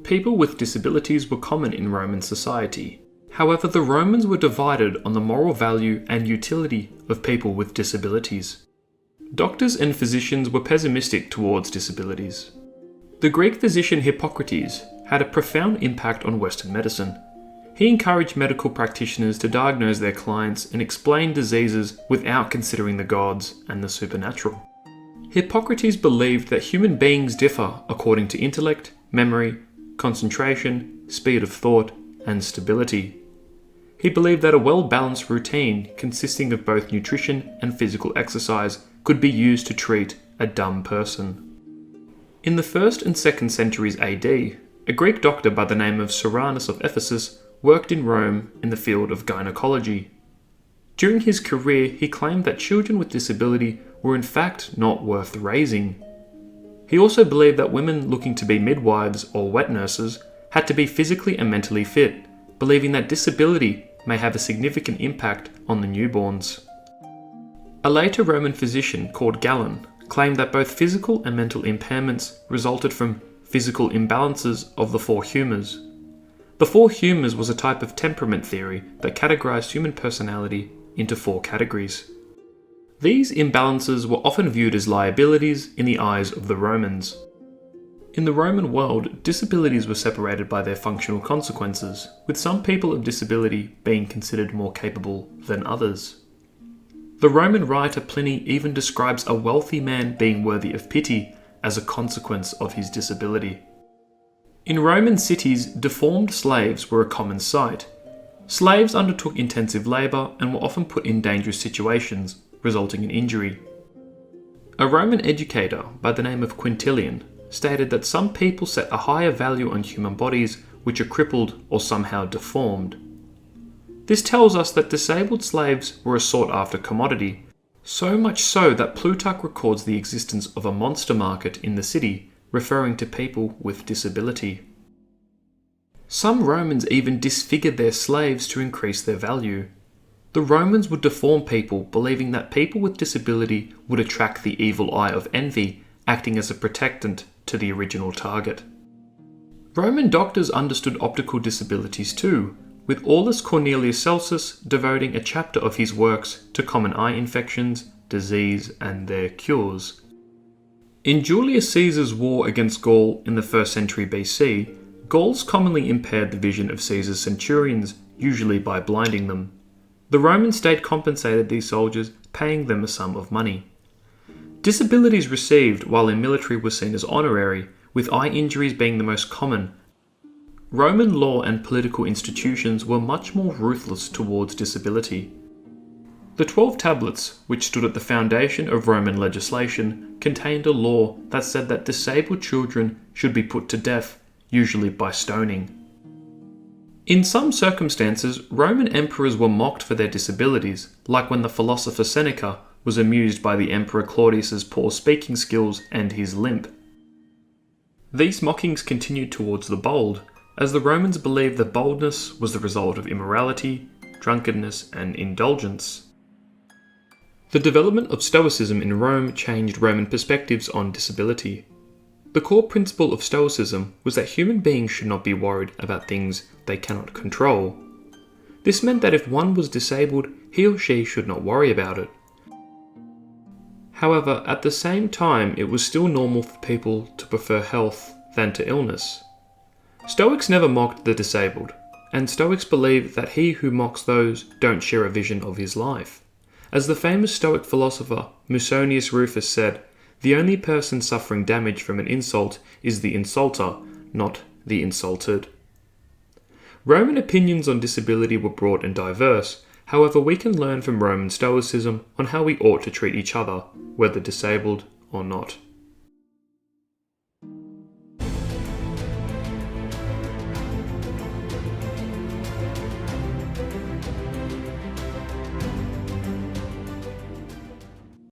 people with disabilities were common in Roman society. However, the Romans were divided on the moral value and utility of people with disabilities. Doctors and physicians were pessimistic towards disabilities. The Greek physician Hippocrates had a profound impact on Western medicine. He encouraged medical practitioners to diagnose their clients and explain diseases without considering the gods and the supernatural. Hippocrates believed that human beings differ according to intellect, memory, concentration, speed of thought, and stability. He believed that a well-balanced routine consisting of both nutrition and physical exercise could be used to treat a dumb person. In the 1st and 2nd centuries AD, a Greek doctor by the name of Soranus of Ephesus worked in Rome in the field of gynecology. During his career, he claimed that children with disability were in fact not worth raising. He also believed that women looking to be midwives or wet nurses had to be physically and mentally fit, believing that disability may have a significant impact on the newborns. A later Roman physician called Garland claimed that both physical and mental impairments resulted from physical imbalances of the four humours. The four humours was a type of temperament theory that categorized human personality into four categories. These imbalances were often viewed as liabilities in the eyes of the Romans. In the Roman world, disabilities were separated by their functional consequences, with some people of disability being considered more capable than others. The Roman writer Pliny even describes a wealthy man being worthy of pity as a consequence of his disability. In Roman cities, deformed slaves were a common sight. Slaves undertook intensive labour and were often put in dangerous situations, resulting in injury. A Roman educator by the name of Quintilian stated that some people set a higher value on human bodies which are crippled or somehow deformed. This tells us that disabled slaves were a sought-after commodity, so much so that Plutarch records the existence of a monster market in the city, referring to people with disability. Some Romans even disfigured their slaves to increase their value. The Romans would deform people, believing that people with disability would attract the evil eye of envy, acting as a protectant to the original target. Roman doctors understood optical disabilities too, with Aulus Cornelius Celsus devoting a chapter of his works to common eye infections, disease, and their cures. In Julius Caesar's war against Gaul in the 1st century BC, Gauls commonly impaired the vision of Caesar's centurions, usually by blinding them. The Roman state compensated these soldiers, paying them a sum of money. Disabilities received while in military were seen as honorary, with eye injuries being the most common. Roman law and political institutions were much more ruthless towards disability. The 12 Tablets, which stood at the foundation of Roman legislation, contained a law that said that disabled children should be put to death, usually by stoning. In some circumstances, Roman emperors were mocked for their disabilities, like when the philosopher Seneca was amused by the Emperor Claudius's poor speaking skills and his limp. These mockings continued towards the bold, as the Romans believed that boldness was the result of immorality, drunkenness, and indulgence. The development of Stoicism in Rome changed Roman perspectives on disability. The core principle of Stoicism was that human beings should not be worried about things they cannot control. This meant that if one was disabled, he or she should not worry about it. However, at the same time, it was still normal for people to prefer health than to illness. Stoics never mocked the disabled, and Stoics believe that he who mocks those don't share a vision of his life. As the famous Stoic philosopher Musonius Rufus said, the only person suffering damage from an insult is the insulter, not the insulted. Roman opinions on disability were broad and diverse. However, we can learn from Roman Stoicism on how we ought to treat each other, whether disabled or not.